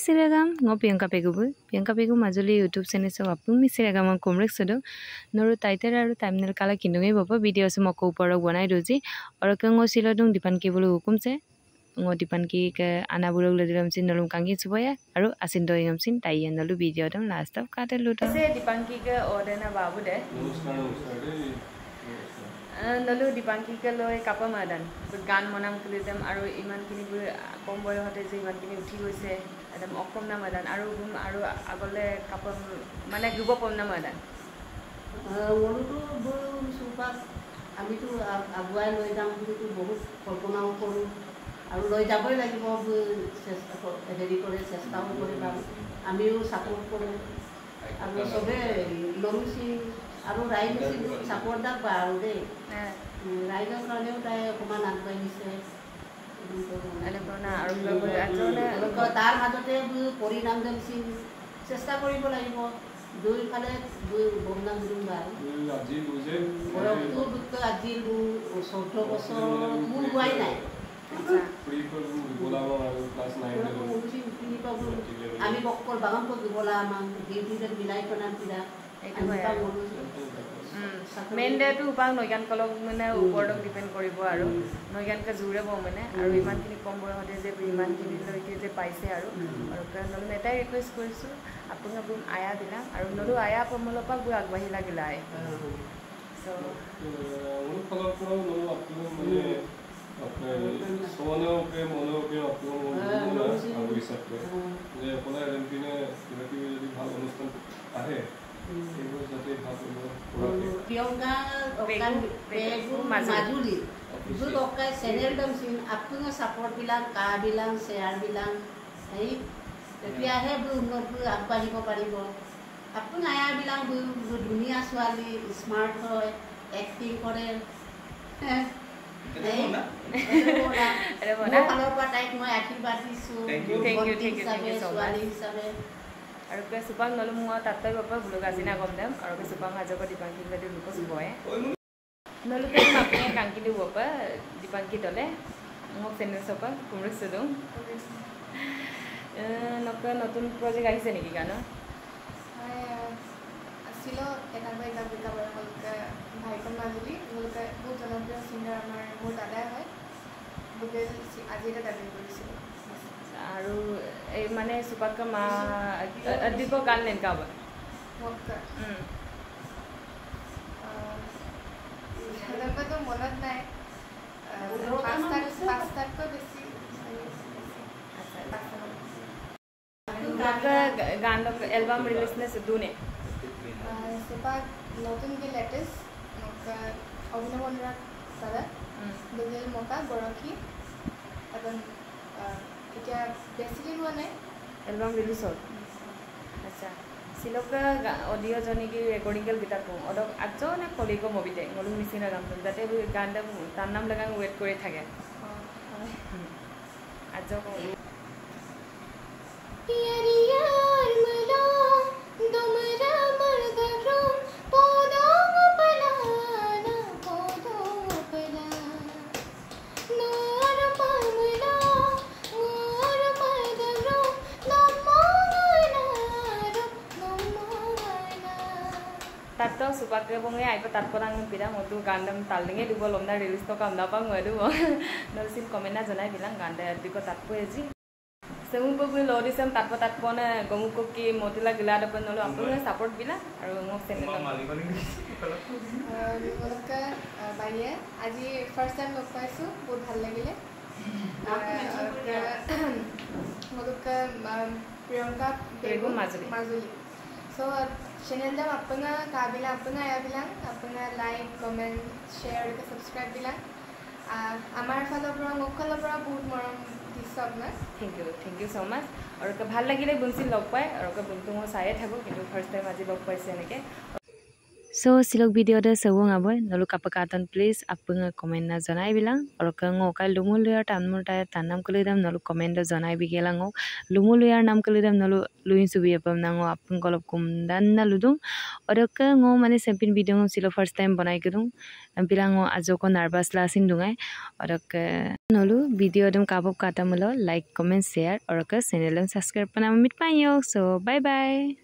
Misiragam, no Pianka Pegu Majuli YouTube channel of Apung Misiragam Comrex Sodo, Noro Titan Time Kala Kindung Bopa videos Moko Poro Wana Dozi, or a Kango Silodung Dipankibulu Kumse, Ngo Dipanki Anaburu Ledram Sin Nolum Kangi Suboya, Aru Asindoyam Sin Tai and the video last of Cataluta. Say Dipankika or Dana Babude. Nolu Dipankika loy Kappa Madan, but Gan Monam Kulism, Aru Iman Kinibu, Comboy Hotels, Iman Kini say, Adam Okomna Madan, Arugum, Aru Agole Kappa Mana Gubopona Madan. Super, Amitu Abuai Loydam to both Kokona Koru, Aru Loydaboy like Bob Editor Sestam Korea, Amiu Sapo Koru, Aru Sobe, Lomusi. Aru Rai mesti support dah baru deh. Rai kan kalau dia udah kemana nak pergi se. Ada pernah aru baru aja na. Kalau tar mata tu pori nam dem si. Sesta pori bola ibu. Dua kali dua bomnam dulu baru. Ajil uje. Orang tu betul ajil bu soto koso mulu buai naik. Free per bola mana class 9 le. Ami bokol bangun per bola mang. Dia tidak bilai pernah tidak. Main day to Bang Noyan Color Word of Depend Corribo, Noyan Kazura woman, or Rimanti Combo, is a Rimanti, is a Paisero, or Colonel Meta request Kursu, Apuna Boom Aya Villa, or Nodu Aya Pomolopa Guagahila Gilai. So, Sono, Mono, Pionka Pegu Majuli. Itu okai channel dam sin apun support bilang, ka bilang, share bilang. Hai. Tapi ahe bu nobu apa hipo paribo. Apun aya bilang bu dunia swali smart hoy, acting kore. Ada mana? Kalau pakai mau akhibat isu. Thank you so much. Aru ke supang nolu mua tatai bapa bulu kasina komdem, aru ke supang aja ko dipanggil tadi lupa suboy. Nolu ke maknya kangki di bapa dipanggil dole, ngok channel sopa kumruk sudung. Nokka notun project ahise niki kano? Asilo enabai gabi kabar nolka bhaikon majuli, nolka बहुत जनप्रिय singer amar बहुत ada hai. Bugel si ajira dabi korisilo. Aru mane supaka ma adiko kan len ka ba mokka hadaka to monat nai pasta ko besi acha গান album release ne sudune supak notun ke latest mokka অভিনবনরা তারা দুজেল মকা গরখি এবং এটা basically মানে album release হল আচ্ছা সিলকা audio জনি কি recording গল beta কো odd আজো না কলিগো মুভিতে গলু মিসিনা গান যাতে গানটা তার নাম লাগান ওয়েট করে থাকে আজো পিয়ারিয়ার মলা দমরা মরদরো পোদো পলানা পোদো পলা নর পামলা মর মরদরো নমনা নমনা তাতো সুপাকে বঙ্গে আইবা তাতপরাং পিরা মতু গান্ডম তালদিঙে দিব লমনা রিলিজ তো কাম দাপা ময়দু নলসিন কমেন্ট জনাই বিলাং গান্ডা দিকো তাতপো AG Semua lodisam tatpo na gomuk ki motila gila dapat nolo apun support bila aru ngok channel Molka baiye aji first time log paisu bahut bhal lagile molka Priyanka Pegu Majuli so channel dam apna kabila apna aya bilang apna like comment share ke subscribe bilang amar follow pura ngok follow pura bahut morom Thank you so much. और का ভাল লাগিলে বুনসি লগ পায় और का বুনতু মই চাইয়ে থাকো কিন্তু ফার্স্ট টাইম আজি লগ পাইছে এনেকে So silog video da sawung aboy nolu kapakatan please apung comment na janai bilang orokang okai lumuluya tanmuta tanam kulidam nolu comment da janai bigelango lumuluya nam kulidam nolu luin subi apam nango apung kolop kumdan na ludung orokang o mane sempin video ngom silo first time banai kudung bilango ajoko nervous la sindungai orok nolu video dum kapop katamulo like comment share orok channel subscribe panamit payo so bye bye.